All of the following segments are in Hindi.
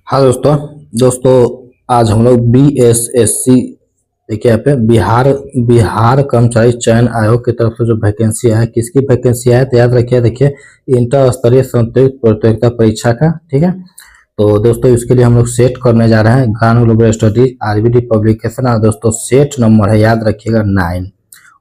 हाँ दोस्तों दोस्तों आज हम लोग BSSC देखिए यहाँ पे बिहार बिहार कर्मचारी चयन आयोग की तरफ से जो वैकेंसी है किसकी वैकेंसी है तो याद रखिए। देखिए इंटर स्तरीय संयुक्त प्रतियोगिता परीक्षा का, ठीक है। तो दोस्तों इसके लिए हम लोग सेट करने जा रहे हैं ज्ञान ग्लोबल स्टडीज RBD पब्लिकेशन। और दोस्तों सेट नंबर है याद रखिएगा 9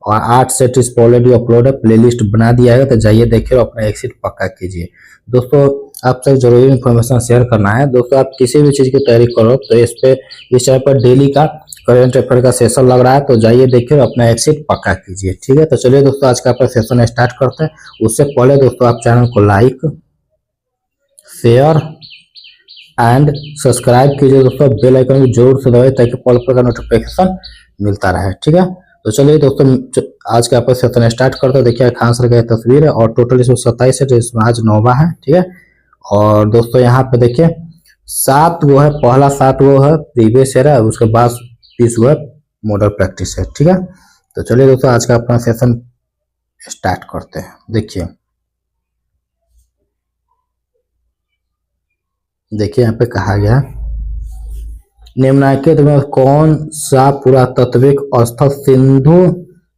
और 8 सेट इस ऑलरेडी अपलोड है, प्लेलिस्ट बना दिया है, तो जाइए देखिए और अपना एग्जिट पक्का कीजिए। दोस्तों आपसे जरूरी इन्फॉर्मेशन शेयर करना है। दोस्तों आप किसी भी चीज़ की तैयारी करो तो इस चैनल पर डेली का करंट अफेयर का सेशन लग रहा है, तो जाइए देखिए और अपना एग्जिट पक्का कीजिए, ठीक है। तो चलिए दोस्तों आज का अपना सेशन स्टार्ट करते हैं। उससे पहले दोस्तों आप चैनल को लाइक शेयर एंड सब्सक्राइब कीजिए दोस्तों, बेल आइकन भी जरूर से दबाइए ताकि पल पल का नोटिफिकेशन मिलता रहे, ठीक है। तो चलिए दोस्तों आज का आपका सेशन स्टार्ट करते हैं। देखिए खान सर का तस्वीर है और टोटल इसमें 27 है, तो इसमें आज 9वां है, ठीक है। और दोस्तों यहाँ पे देखिए 7 वो है, पहला 7 वो है प्रीवियस ईयर है, उसके बाद 30 वो है मॉडल प्रैक्टिस है, ठीक है। तो चलिए दोस्तों आज का अपना सेशन स्टार्ट करते हैं। देखिए यहाँ पे कहा गया निम्नलिखित में कौन सा पुरातात्विक स्थल सिंधु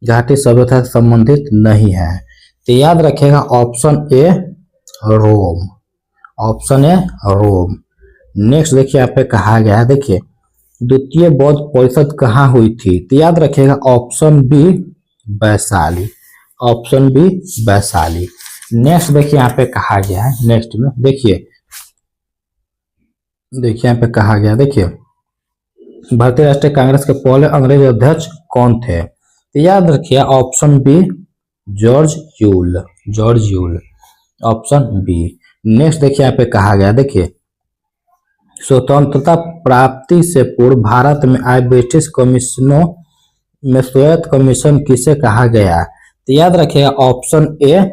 घाटी सभ्यता से संबंधित नहीं है, तो याद रखिएगा option A Rome, option A Rome. Next देखिए यहाँ पे कहा गया है, देखिए द्वितीय बौद्ध परिषद कहाँ हुई थी, तो याद रखिएगा option B Vaishali, option B Vaishali. Next देखिए यहाँ पे कहा गया है, नेक्स्ट में देखिए यहाँ पे कहा गया, देखिए भारतीय राष्ट्रीय कांग्रेस के पहले अंग्रेज अध्यक्ष कौन थे, तो याद रखिए option B George Yule, George Yule, option B. Next देखिए यहाँ पे कहा गया, देखिए स्वतंत्रता प्राप्ति से पूर्व भारत में आए ब्रिटिश कमीशनों में श्वेत कमीशन किसे कहा गया, तो याद रखिए ऑप्शन ए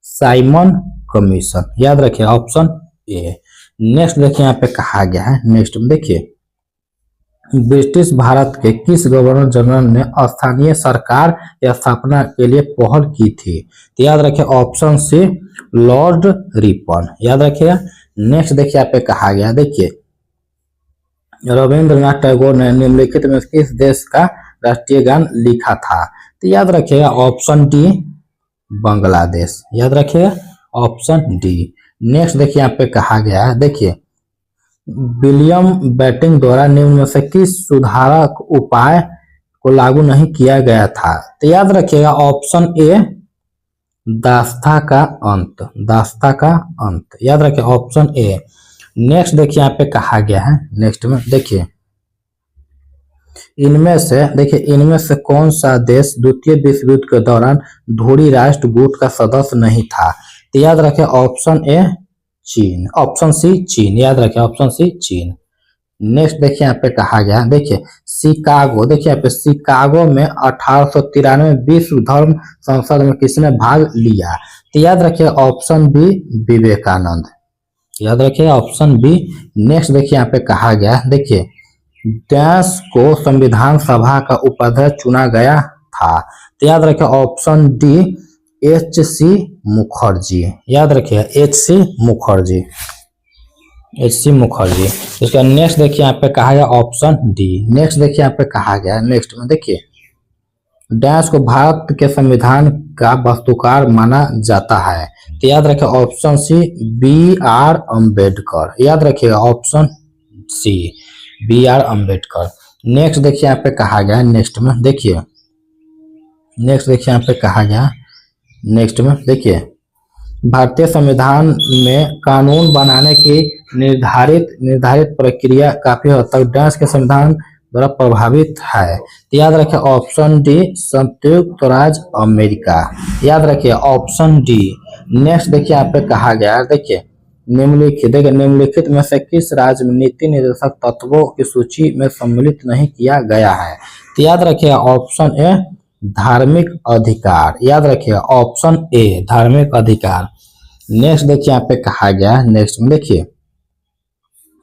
साइमन कमीशन, याद रखिए ऑप्शन ए। नेक्स्ट देखिए यहाँ पे कहा गया है, नेक्स्ट में देखिए ब्रिटिश भारत के किस गवर्नर जनरल ने स्थानीय सरकार या स्थापना के लिए पहल की थी, तो याद रखिए ऑप्शन सी लॉर्ड रिपन, याद रखिएगा। नेक्स्ट देखिए यहाँ पे कहा गया, देखिए रविंद्रनाथ टैगोर ने निम्नलिखित में किस देश का राष्ट्रीय गान लिखा था, तो याद रखिएगा ऑप्शन डी बांग्लादेश, याद रखिएगा ऑप्शन डी। नेक्स्ट देखिए यहाँ पे कहा गया है, देखिए विलियम बेंटिक द्वारा निम्न में से किस सुधारक उपाय को लागू नहीं किया गया था, तो याद रखिएगा ऑप्शन ए दास्ता का अंत, दास्ता का अंत, याद रखिए ऑप्शन ए। नेक्स्ट देखिए यहाँ पे कहा गया है, नेक्स्ट में देखिए इनमें से कौन सा देश द्वितीय विश्व युद्ध के दौरान धुरी राष्ट्र गुट का सदस्य नहीं था, तो याद रखिए ऑप्शन ए चीन, ऑप्शन सी चीन, याद रखिए ऑप्शन सी चीन। नेक्स्ट देखिए यहाँ पे कहा गया, देखिए शिकागो, देखिए यहाँ पे शिकागो में 1893 विश्व धर्म संसद में किसने भाग लिया, तो याद रखिए ऑप्शन बी विवेकानंद, याद रखिए ऑप्शन बी। नेक्स्ट देखिए यहाँ पे कहा गया, देखिए देश को संविधान सभा का उपाध्यक्ष चुना गया था, तो याद रखिए ऑप्शन डी HC मुखर्जी, याद रखिए HC मुखर्जी, HC मुखर्जी। इसका नेक्स्ट देखिए यहाँ पे कहा गया ऑप्शन डी। नेक्स्ट देखिए यहाँ पे कहा गया, नेक्स्ट में देखिए देश को भारत के संविधान का वास्तुकार माना जाता है, तो याद रखिए ऑप्शन सी BR अम्बेडकर, याद रखिएगा option C BR Ambedkar. Next देखिए यहाँ पे कहा गया, नेक्स्ट में देखिए यहाँ पे कहा गया, नेक्स्ट में देखिए भारतीय संविधान में कानून बनाने की निर्धारित प्रक्रिया काफी हद तक देश के संविधान द्वारा प्रभावित है, तो याद रखिए ऑप्शन डी संयुक्त राज्य अमेरिका, याद रखिए ऑप्शन डी। नेक्स्ट देखिए यहाँ पे कहा गया, देखिए निम्नलिखित में से किस राज्य में नीति निर्देशक तत्वों की सूची में सम्मिलित नहीं किया गया है, तो याद रखिए ऑप्शन ए धार्मिक अधिकार, याद रखिए ऑप्शन ए धार्मिक अधिकार। नेक्स्ट देखिए यहाँ पे कहा गया, नेक्स्ट में देखिए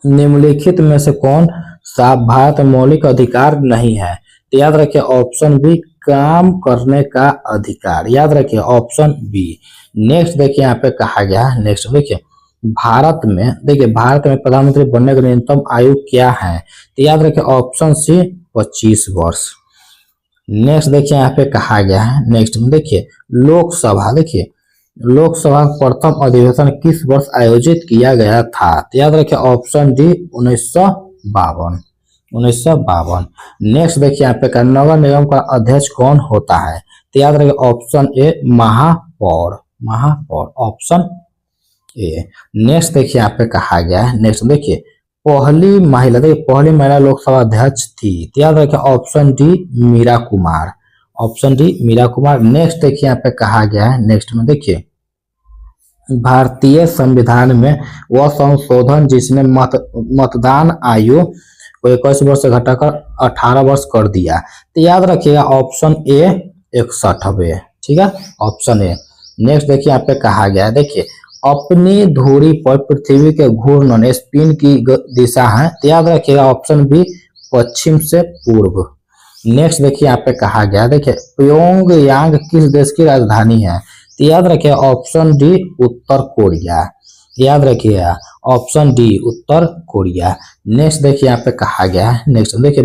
निम्नलिखित में से कौन सा भारत मौलिक अधिकार नहीं है, तो याद रखिए ऑप्शन बी काम करने का अधिकार, याद रखिए ऑप्शन बी। नेक्स्ट देखिए यहाँ पे कहा गया, नेक्स्ट देखिए भारत में, देखिए भारत में प्रधानमंत्री बनने की न्यूनतम आयु क्या है? तो याद रखिए ऑप्शन सी 25 वर्ष। नेक्स्ट देखिए यहाँ पे कहा गया है, नेक्स्ट में देखिए लोकसभा, देखिए लोकसभा का प्रथम अधिवेशन किस वर्ष आयोजित किया गया था? तो याद रखिए ऑप्शन डी 1952। 1952। नेक्स्ट देखिए यहाँ पे नगर निगम का अध्यक्ष कौन होता है? तो याद रखिए ऑप्शन ए महापौर। महापौर ऑप्शन ए। नेक्स्ट देखिए यहाँ पे कहा गया है, नेक्स्ट देखिए पहली महिला, देखिए पहली महिला लोकसभा अध्यक्ष थी, तो याद रखिए option D Meera Kumar. Option D Meera Kumar. Next देखिए यहाँ पे कहा गया है, नेक्स्ट में देखिए भारतीय संविधान में वह संशोधन जिसने मतदान आयु को 21 वर्ष से घटाकर 18 वर्ष कर दिया, तो याद रखिएगा ऑप्शन ए 61। ठीक है, ऑप्शन ए। नेक्स्ट देखिए यहाँ पे कहा गया है, देखिए अपनी धुरी पर पृथ्वी के घूर्णन स्पिन की दिशा है, तो याद रखिएगा ऑप्शन बी पश्चिम से पूर्व। नेक्स्ट देखिए यहाँ पे कहा गया, देखिए प्योंगयांग किस देश की राजधानी है? तो याद रखिए ऑप्शन डी उत्तर कोरिया। याद रखिएगा ऑप्शन डी उत्तर कोरिया। नेक्स्ट देखिए यहाँ पे कहा गया है, नेक्स्ट देखिए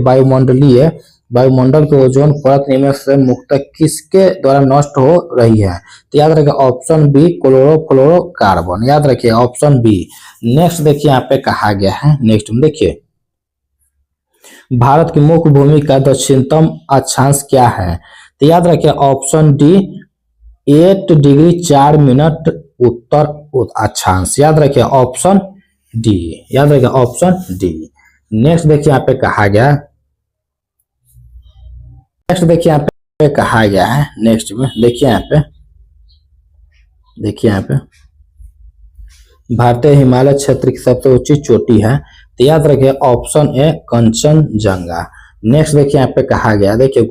वायुमंडल के ओजोन परत नियमन से मुक्त किसके द्वारा नष्ट हो रही है? तो याद रखिए ऑप्शन बी क्लोरोफ्लोरोकार्बन। याद रखिए ऑप्शन बी। नेक्स्ट देखिए यहाँ पे कहा गया है, नेक्स्ट में देखिए भारत की मुख्य भूमि का दक्षिणतम अक्षांश क्या है? तो याद रखिए ऑप्शन डी 8 डिग्री 4 मिनट उत्तर अक्षांश। याद रखिए ऑप्शन डी। याद रखिए ऑप्शन डी। नेक्स्ट देखिए यहाँ पे कहा गया, नेक्स्ट देखिए यहाँ पे कहा गया है, नेक्स्ट में देखिए यहाँ पे भारतीय हिमालय क्षेत्र की सबसे ऊंची चोटी है, तो याद रखिए ऑप्शन ए कंचनजंगा। नेक्स्ट देखिए यहाँ पे कहा गया, देखिए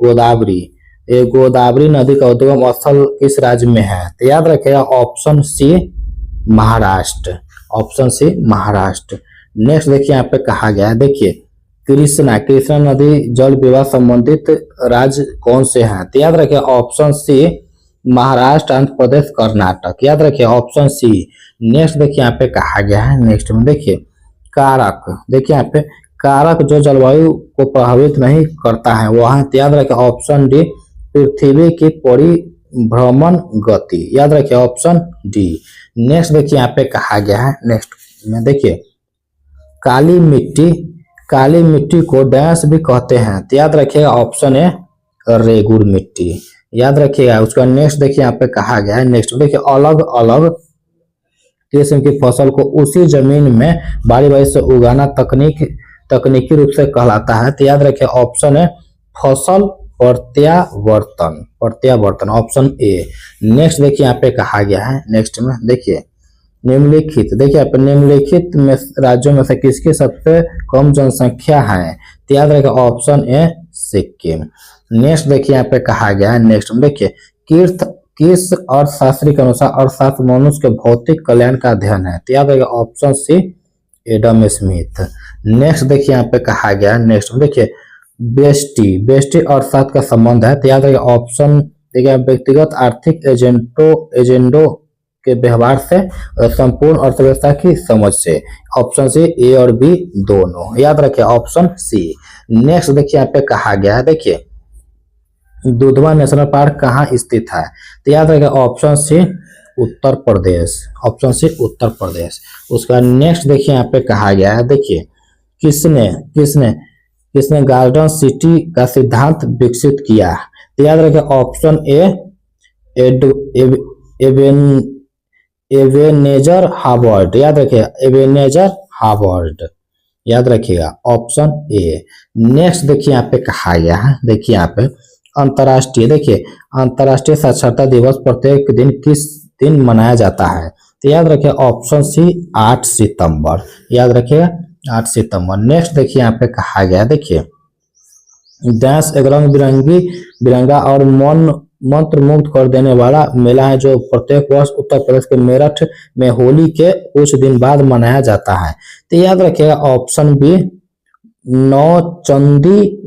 गोदावरी नदी का उद्गम स्थल किस राज्य में है? तो याद रखिएगा option C Maharashtra. Option C Maharashtra. Next देखिए यहाँ पे कहा गया है, देखिए कृष्णा नदी जल विवाद संबंधित राज्य कौन से हैं? तो याद रखिए ऑप्शन सी महाराष्ट्र, आंध्र प्रदेश, कर्नाटक। याद रखिए ऑप्शन सी। नेक्स्ट देखिए यहाँ पे कहा गया है, नेक्स्ट में देखिए कारक, देखिए यहाँ पे कारक जो जलवायु को प्रभावित नहीं करता है वह है, तो याद रखिए ऑप्शन डी पृथ्वी की परिभ्रमण गति। याद रखिए ऑप्शन डी। नेक्स्ट देखिए यहाँ पे कहा गया है, नेक्स्ट में देखिए काली मिट्टी को डैश भी कहते हैं, तो याद रखिएगा ऑप्शन ए रेगुर मिट्टी। याद रखिएगा उसका नेक्स्ट देखिए यहाँ पे कहा गया है, नेक्स्ट देखिए अलग अलग किस्म की फसल को उसी जमीन में बारी बारी से उगाना तकनीकी रूप से कहलाता है, तो याद रखिए ऑप्शन है फसल प्रत्यावर्तन ऑप्शन ए। नेक्स्ट देखिए यहाँ पे कहा गया है, नेक्स्ट में देखिए निम्नलिखित, देखिए यहाँ पे निम्नलिखित में राज्यों में से किसकी सबसे कम जनसंख्या है? तो याद रखिए ऑप्शन ए सिक्किम। नेक्स्ट देखिए यहाँ पे कहा गया है, नेक्स्ट में देखिए किस अर्थशास्त्री के अनुसार अर्थशास्त्र मनुष्य के भौतिक कल्याण का अध्ययन है? तो याद रखिए option C Adam Smith. Next देखिए यहाँ पे कहा गया है, नेक्स्ट में देखिए बेस्टी अर्थशास्त्र का संबंध है, तो याद रखिए ऑप्शन देखिए व्यक्तिगत आर्थिक एजेंडों के व्यवहार से संपूर्ण अर्थव्यवस्था की समझ से। ऑप्शन सी ए और बी दोनों। याद रखिए ऑप्शन सी। नेक्स्ट देखिए यहाँ पे कहा गया है, देखिए दुधवा नेशनल पार्क कहाँ स्थित है? तो याद रखिए ऑप्शन सी उत्तर प्रदेश। Option C Uttar Pradesh. उसका नेक्स्ट देखिए यहाँ पे कहा गया है, देखिए किसने गार्डन सिटी का सिद्धांत विकसित किया? तो याद रखिए ऑप्शन ए एबेनेजर हार्वर्ड। याद रखिए एबेनेजर हार्वर्ड। याद रखिएगा ऑप्शन ए। नेक्स्ट देखिए यहाँ पे कहा गया है, देखिए यहाँ पे अंतर्राष्ट्रीय साक्षरता दिवस प्रत्येक दिन किस दिन मनाया जाता है? तो याद रखिए ऑप्शन सी 8 सितंबर। याद रखिएगा 8 सितंबर। नेक्स्ट देखिए यहाँ पे कहा गया, देखिए देश एक रंग बिरंगा और मंत्र मुग्ध कर देने वाला मेला है जो प्रत्येक वर्ष उत्तर प्रदेश के मेरठ में होली के कुछ दिन बाद मनाया जाता है। तो याद रखिएगा ऑप्शन बी नौचंदी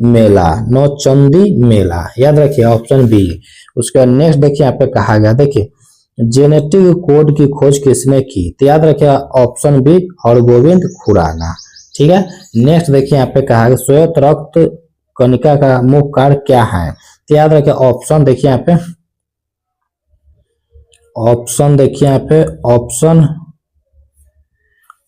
मेला। याद रखिए ऑप्शन बी। उसका नेक्स्ट देखिए यहाँ पे कहा गया, देखिए जेनेटिक कोड की खोज किसने की? तो याद रखिए ऑप्शन बी हरगोविंद खुराना। ठीक है। नेक्स्ट देखिए यहाँ पे कहा है श्वेत रक्त कणिका का मुख्य कार्य क्या है? तो याद रखिए ऑप्शन देखिए यहाँ पे, ऑप्शन देखिए यहाँ पे,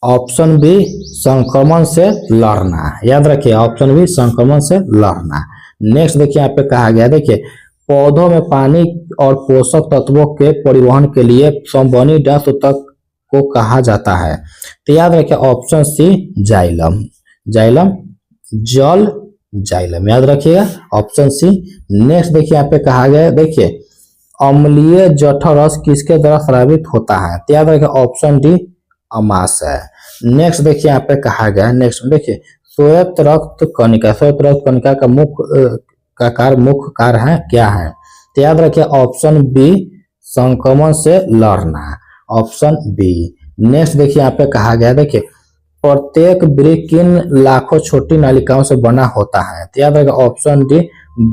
ऑप्शन बी संक्रमण से लड़ना। याद रखिए ऑप्शन बी संक्रमण से लड़ना। नेक्स्ट देखिए यहाँ पे कहा गया, देखिए पौधों में पानी और पोषक तत्वों के परिवहन के लिए संवहनी डैश ऊतक को कहा जाता है? तो याद रखिए ऑप्शन सी जाइलम। जाइलम जल जाइलम, याद रखिएगा ऑप्शन सी। नेक्स्ट देखिए यहाँ पे कहा गया, देखिए अम्लीय जठरस किसके द्वारा स्रावित होता है? तो याद रखिए ऑप्शन डी अमाशय। नेक्स्ट देखिए यहाँ पे कहा गया, नेक्स्ट देखिए श्वेत रक्त कणिका, श्वेत रक्त कणिका का मुख्य कार्य है क्या है? तो याद रखिए ऑप्शन बी संक्रमण से लड़ना, ऑप्शन बी। नेक्स्ट देखिए यहाँ पे कहा गया, देखिए प्रत्येक वृक्क किन लाखों छोटी नालिकाओं से बना होता है? तो याद रखिए ऑप्शन डी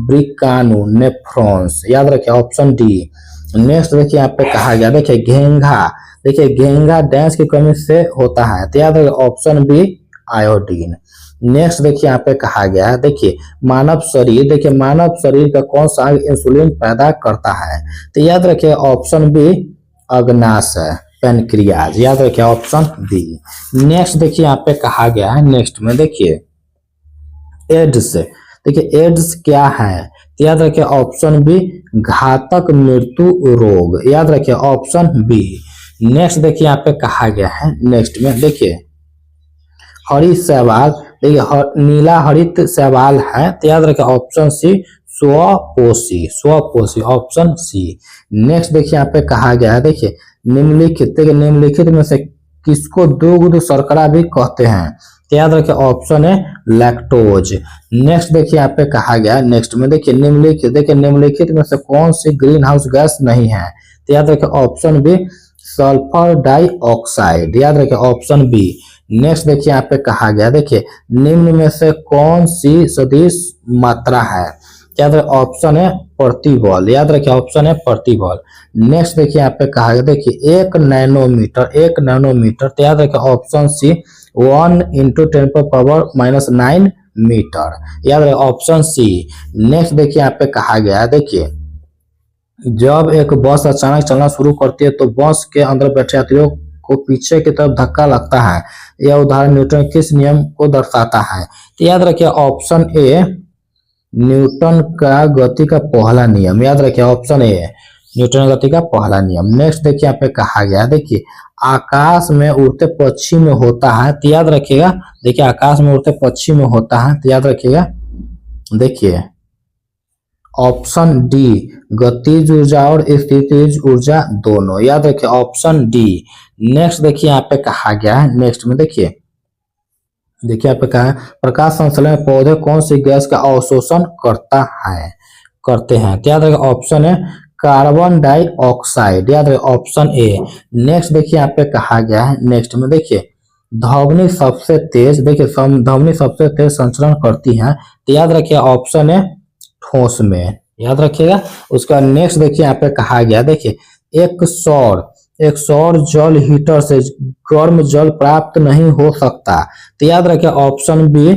वृक्काणु नेफ्रॉन्स, याद रखिए ऑप्शन डी। नेक्स्ट देखिए यहाँ पे कहा गया, देखिए घेंघा, देखिए घेंघा डैश की कमी से होता है? तो याद रखिए ऑप्शन बी आयोडीन। नेक्स्ट देखिए यहाँ पे कहा गया है, देखिए मानव शरीर, देखिए मानव शरीर का कौन सा अंग इंसुलिन पैदा करता है? तो याद रखिए ऑप्शन बी अग्नाशय पेनक्रियाज, याद रखिए ऑप्शन बी। नेक्स्ट देखिए यहाँ पे कहा गया है, नेक्स्ट में देखिए एड्स, देखिए एड्स क्या है? तो याद रखिए ऑप्शन बी घातक मृत्यु रोग, याद रखिए ऑप्शन बी। नेक्स्ट देखिए यहाँ पे कहा गया है, नेक्स्ट में देखिए हरित शैवाल, देखिए नीला हरित शैवाल है? तो याद रखिए ऑप्शन सी स्वपोषी, स्वपोषी ऑप्शन सी। नेक्स्ट देखिए यहाँ पे कहा गया है, देखिए निम्नलिखित, देखिए निम्नलिखित में से किसको दुग्ध शर्करा भी कहते हैं? तो याद रखिए ऑप्शन है लैक्टोज। नेक्स्ट देखिए यहाँ पे कहा गया, नेक्स्ट में देखिए निम्नलिखित, देखिए निम्नलिखित में से कौन सी ग्रीन हाउस गैस नहीं है? तो याद रखिए ऑप्शन बी सल्फर डाइऑक्साइड, याद रखिए ऑप्शन बी। नेक्स्ट देखिए यहाँ पे कहा गया, देखिए निम्न में से कौन सी सदिश मात्रा है? याद रखिए ऑप्शन है प्रतिबल, याद रखिए ऑप्शन है प्रतिबल। नेक्स्ट देखिए यहाँ पे कहा गया, देखिए 1 नैनोमीटर, 1 नैनोमीटर, तो याद रखिए ऑप्शन सी 1 × 10⁻⁹ मीटर, याद रखिए ऑप्शन सी। नेक्स्ट देखिए यहाँ पे कहा गया, देखिए जब एक बस अचानक चलना शुरू करती है तो बस के अंदर बैठे यात्रियों को पीछे की तरफ धक्का लगता है, यह उदाहरण न्यूटन किस नियम को दर्शाता है? तो याद रखिए ऑप्शन ए न्यूटन का गति का पहला नियम, याद रखिए ऑप्शन ए न्यूटन गति का पहला नियम। नेक्स्ट देखिए यहाँ पे कहा गया, देखिए आकाश में उड़ते पक्षी में होता है? तो याद रखिएगा, देखिए आकाश में उड़ते पक्षी में होता है? तो याद रखिएगा, देखिए ऑप्शन डी गतिज ऊर्जा और स्थितिज ऊर्जा दोनों, याद रखिए ऑप्शन डी। नेक्स्ट देखिए यहाँ पे कहा गया है, नेक्स्ट में देखिए यहाँ पे कहा है प्रकाश संश्लेषण में पौधे कौन सी गैस का अवशोषण करते हैं? तो याद रखिए ऑप्शन है कार्बन डाइऑक्साइड, याद रखिए ऑप्शन ए। नेक्स्ट देखिए यहाँ पे कहा गया है, नेक्स्ट में देखिए धमनी सबसे तेज, देखिए धमनी सबसे तेज संचरण करती है? तो याद रखिए ऑप्शन है ठोस में, याद रखिएगा। उसका नेक्स्ट देखिए यहाँ पे कहा गया, देखिए एक सौर जल हीटर से गर्म जल प्राप्त नहीं हो सकता? तो याद रखिए ऑप्शन बी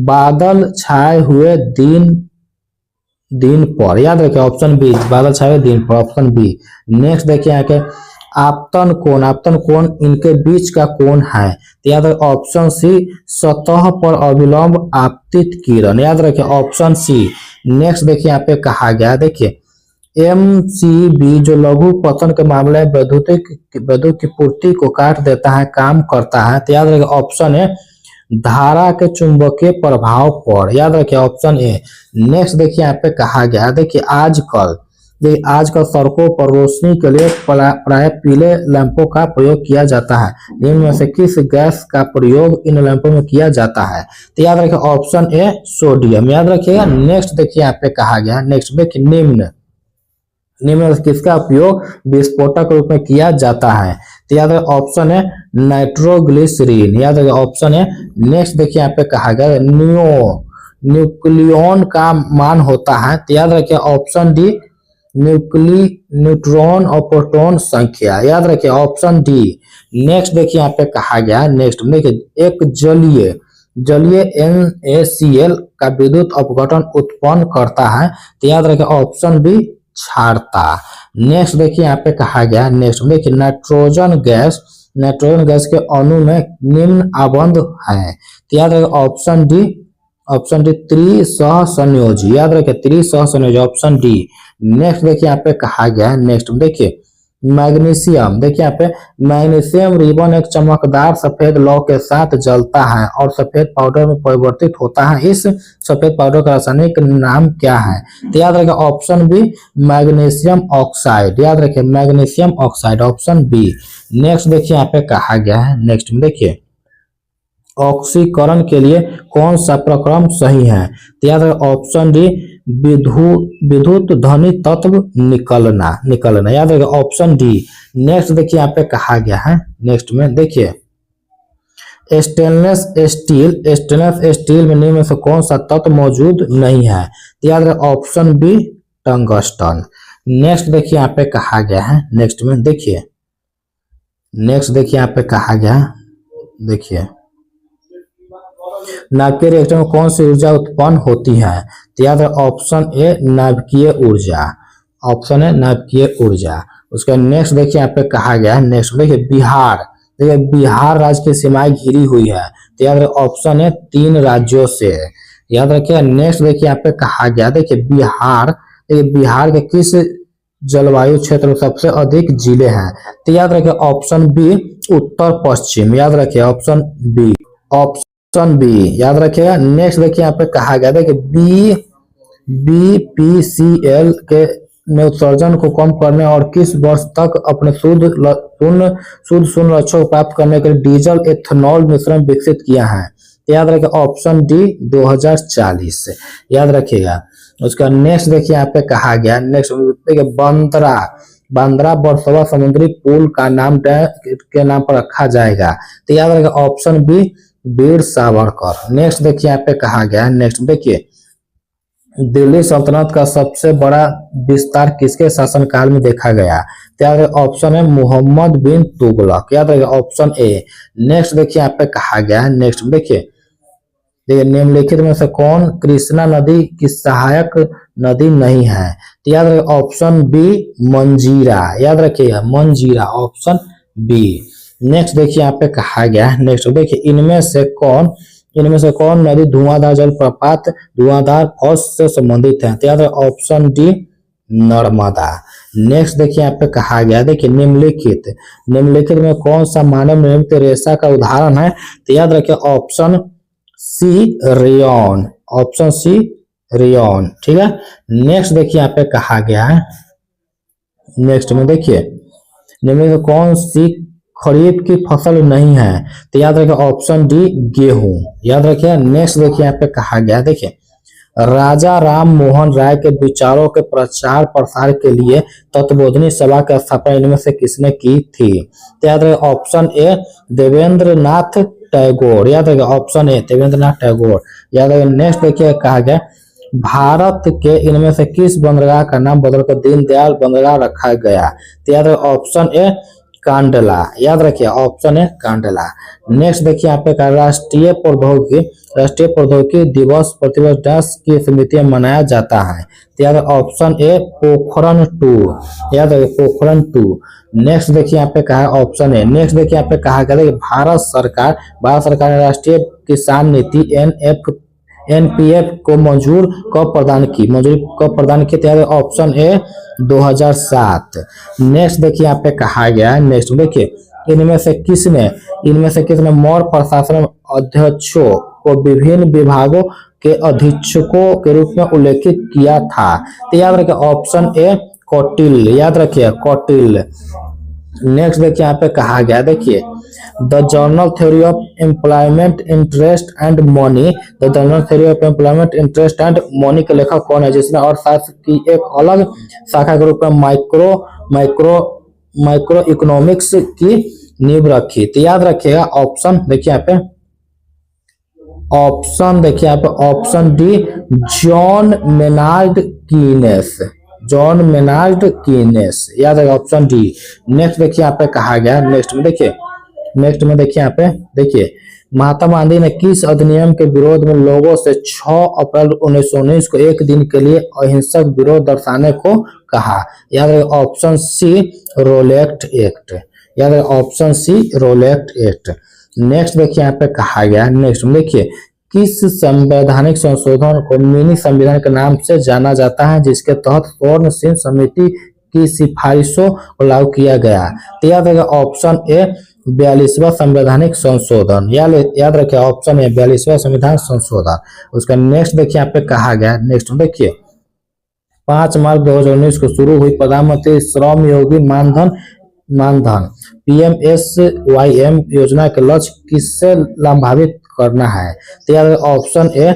बादल छाए हुए दिन पर, याद रखिए ऑप्शन बी बादल छाए हुए दिन पर, ऑप्शन बी। नेक्स्ट देखिए यहाँ के आपतन कोण इनके बीच का कोण है? तो याद रखिए ऑप्शन सी सतह पर अविलंब आपतित किरण, याद रखिए ऑप्शन सी। नेक्स्ट देखिए यहाँ पे कहा गया, देखिए MCB जो लघु पतन के मामले में विद्युत की पूर्ति को काट देता है, काम करता है? तो याद रखिए ऑप्शन है धारा के चुंबकीय प्रभाव पर, याद रखिए ऑप्शन ए। नेक्स्ट देखिए यहाँ पे कहा गया, देखिए आजकल सड़कों पर रोशनी के लिए प्राय पीले लैंपों का प्रयोग किया जाता है? निम्न में से किस गैस का प्रयोग इन लैंपों में किया जाता है? तो याद रखिए ऑप्शन ए सोडियम, याद रखिएगा। नेक्स्ट देखिए यहाँ पे कहा गया, नेक्स्ट देखिए निम्न में किसका उपयोग विस्फोटक रूप में किया जाता है? तो याद रखिए ऑप्शन है नाइट्रोग्लिसरीन, याद रखिए ऑप्शन है। नेक्स्ट देखिए यहाँ पे कहा गया न्यूक्लियॉन का मान होता है? तो याद रखिए ऑप्शन डी न्यूट्रॉन और प्रोटॉन संख्या, याद रखिए ऑप्शन डी। नेक्स्ट देखिए यहाँ पे कहा गया है, नेक्स्ट देखिए एक जलीय जलीय NaCl का विद्युत अपघटन उत्पन्न करता है, तो याद रखिए ऑप्शन बी क्षारता। नेक्स्ट देखिए यहाँ पे कहा गया है, नेक्स्ट देखिए नाइट्रोजन गैस के अणु में निम्न आबंध है, तो याद रखिए ऑप्शन डी त्रिसहसंयोजी, याद रखिए त्रिसहसंयोजी ऑप्शन डी। नेक्स्ट देखिए यहाँ पे कहा गया है, नेक्स्ट देखिए मैग्नीशियम, देखिए यहाँ पे मैग्नीशियम रिबन एक चमकदार सफेद लौ के साथ जलता है और सफेद पाउडर में परिवर्तित होता है, इस सफेद पाउडर का रासायनिक नाम क्या है, तो याद रखिए ऑप्शन बी मैग्नीशियम ऑक्साइड, याद रखिए magnesium oxide option B. Next देखिए यहाँ पे कहा गया है, नेक्स्ट में देखिए ऑक्सीकरण के लिए कौन सा प्रक्रम सही है, तो याद रखिए ऑप्शन डी विद्युत ध्वनि तत्व निकलना, याद रखिए ऑप्शन डी। नेक्स्ट देखिए यहाँ पे कहा गया है, नेक्स्ट में देखिए स्टेनलेस स्टील में निम्न में से कौन सा तत्व मौजूद नहीं है, तो याद रखिए ऑप्शन बी टंगस्टन। नेक्स्ट देखिए यहाँ पे कहा गया है, नेक्स्ट देखिए यहाँ पे कहा गया, देखिए नाभिकीय रिएक्टर में कौन सी ऊर्जा उत्पन्न होती है, तो याद है ऑप्शन ए नाभिकीय ऊर्जा, ऑप्शन है नाभिकीय ऊर्जा। उसका नेक्स्ट देखिए यहाँ पे कहा गया है, नेक्स्ट देखिए बिहार राज्य की सीमाएं घिरी हुई है, तो याद रखिए ऑप्शन है 3 राज्यों से, याद रखिए। नेक्स्ट देखिए यहाँ पे कहा गया, देखिए बिहार के किस जलवायु क्षेत्र में सबसे अधिक जिले हैं, तो याद रखिए ऑप्शन बी उत्तर पश्चिम, याद रखिए ऑप्शन बी याद रखिएगा। नेक्स्ट देखिए यहाँ पे कहा गया, देखिए BPCL के ने उत्सर्जन को कम करने और किस वर्ष तक अपने शुद्ध शून्य लक्ष्यों को प्राप्त करने के लिए डीजल एथेनॉल मिश्रण विकसित किया है, तो याद रखिए ऑप्शन डी 2040, याद रखिएगा। उसका नेक्स्ट देखिए यहाँ पे कहा गया, नेक्स्ट देखिए बांद्रा वर्सोवा समुद्री पुल का नाम के नाम पर रखा जाएगा, तो याद रखिए option B Veer Savarkar. Next देखिए यहाँ पे कहा गया, नेक्स्ट देखिए दिल्ली सल्तनत का सबसे बड़ा विस्तार किसके शासनकाल में देखा गया, तो याद रखिए ऑप्शन है मोहम्मद बिन तुगलक, याद रखिए ऑप्शन ए। नेक्स्ट देखिए यहाँ पे कहा गया, नेक्स्ट देखिए निम्नलिखित में से कौन कृष्णा नदी की सहायक नदी नहीं है, तो याद रखिए ऑप्शन बी मंजीरा, याद रखिएगा मंजीरा ऑप्शन बी। नेक्स्ट देखिए यहाँ पे कहा गया है, नेक्स्ट देखिए इनमें से कौन नदी धुआंधार जलप्रपात धुआंधार फौज से संबंधित है, तो याद रखिए ऑप्शन डी नर्मदा। नेक्स्ट देखिए यहाँ पे कहा गया, देखिए निम्नलिखित में कौन सा मानव निर्मित रेशा का उदाहरण है, तो याद रखिए option C rayon, option C rayon, ठीक है। नेक्स्ट देखिए यहाँ पे कहा गया है, नेक्स्ट में देखिए निम्न में कौन सी खरीफ की फसल नहीं है, तो याद रखिए ऑप्शन डी गेहूं, याद रखिए। नेक्स्ट देखिए यहाँ पे कहा गया, देखिए राजा राम मोहन राय के विचारों के प्रचार प्रसार के लिए तत्वबोधिनी सभा की स्थापना इनमें से किसने की थी, तो याद रखिए ऑप्शन ए देवेंद्रनाथ टैगोर, याद रखिए ऑप्शन ए देवेंद्रनाथ टैगोर, याद रखिए। नेक्स्ट देखिए कहा गया भारत के इनमें से किस बंदरगाह का नाम बदलकर दीनदयाल बंदरगाह रखा गया, तो याद रखिए ऑप्शन ए कांडला, याद रखिए ऑप्शन है कांडला। नेक्स्ट देखिए यहाँ पे राष्ट्रीय प्रौद्योगिकी दिवस प्रतिवर्ष डैश की समिति में मनाया जाता है, तो याद ऑप्शन ए पोखरण 2, याद रखिए पोखरण 2। नेक्स्ट देखिए यहाँ पे कहा ऑप्शन ए। नेक्स्ट देखिए यहाँ पे कहा गया भारत सरकार ने राष्ट्रीय किसान नीति NPF को मंजूरी कब प्रदान की, तो ऑप्शन ए 2007। नेक्स्ट देखिए यहाँ पे कहा गया है, नेक्स्ट देखिए इनमें से किसने मौर्य प्रशासन अध्यक्षों को विभिन्न विभागों के अधीक्षकों के रूप में उल्लेखित किया था, तो याद रखिए ऑप्शन ए कौटिल्य, याद रखिए कौटिल्य। नेक्स्ट देखिए यहाँ पे कहा गया, देखिए the journal theory of employment interest and money, the journal theory of employment interest and money के लेखक कौन है, जिसने अर्थशास्त्र की एक अलग शाखा के रूप में माइक्रो इकोनॉमिक्स की नींव रखी, तो याद रखिएगा ऑप्शन देखिए यहाँ पे option D John Maynard kinase, John Maynard kinase, याद रखिए ऑप्शन डी। नेक्स्ट देखिए यहाँ पे कहा गया, नेक्स्ट में देखिए यहाँ पे देखिए, महात्मा गांधी ने किस अधिनियम के विरोध में लोगों से 6 अप्रैल 1919 को एक दिन के लिए अहिंसक विरोध दर्शाने को कहा? याद रखिए ऑप्शन सी, रोलेक्ट एक्ट, याद रखिए option C, Rowlatt Act. Next देखिए यहाँ पे कहा गया, नेक्स्ट में देखिए, किस संवैधानिक संशोधन को मिनी संविधान के नाम से जाना जाता है जिसके तहत स्वर्ण सिंह समिति की सिफारिशों को लागू किया गया? तो याद रखिए ऑप्शन ए, 42वां संवैधानिक संशोधन, याद रखिए ऑप्शन ए, 42वां संविधान संशोधन। उसका नेक्स्ट देखिए यहाँ पे कहा गया, नेक्स्ट देखिए, 5 मार्च 2019 को शुरू हुई प्रधानमंत्री श्रम योगी मानधन PMSYM योजना के लक्ष्य किससे लाभान्वित करना है? तो याद रखिए ऑप्शन ए,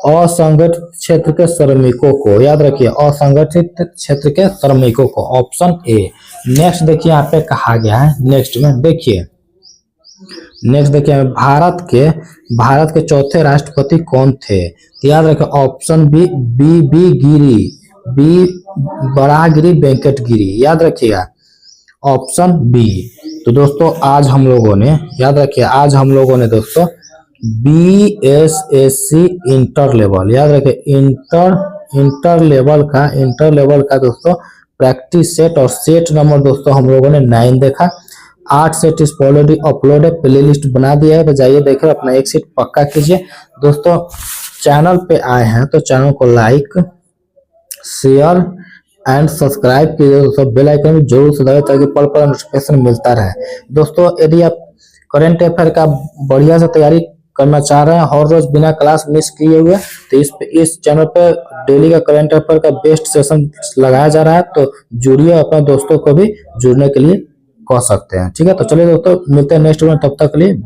असंगठित क्षेत्र के श्रमिकों को, याद रखिए असंगठित क्षेत्र के श्रमिकों को, ऑप्शन ए। नेक्स्ट देखिए यहाँ पे कहा गया है, नेक्स्ट देखिए भारत के चौथे राष्ट्रपति कौन थे? तो याद रखिए ऑप्शन बी बराहगिरी वेंकट गिरी, याद रखिएगा ऑप्शन बी। तो दोस्तों आज हम लोगों ने, याद रखिए आज हम लोगों ने दोस्तों BSSC इंटर लेवल, याद रखिए इंटर लेवल का दोस्तों प्रैक्टिस सेट और सेट नंबर दोस्तों हम लोगों ने 9 देखा। 8 सेट इस ऑलरेडी अपलोड है, प्ले लिस्ट बना दिया है, तो जाइए देखिए, अपना एक सेट पक्का कीजिए। दोस्तों चैनल पे आए हैं तो चैनल को लाइक, शेयर एंड सब्सक्राइब कीजिए दोस्तों, बेल आइकन भी जरूर से दबाइए ताकि पल पल नोटिफिकेशन मिलता रहे। दोस्तों यदि आप करंट अफेयर का बढ़िया से तैयारी करना चाह रहे हैं हर रोज बिना क्लास मिस किए हुए, तो इस चैनल पे डेली का करंट अफेयर का बेस्ट सेशन लगाया जा रहा है, तो जुड़िए, अपने दोस्तों को भी जुड़ने के लिए कह सकते हैं। ठीक है, तो चलिए दोस्तों मिलते हैं नेक्स्ट वीडियो, तब तक के लिए।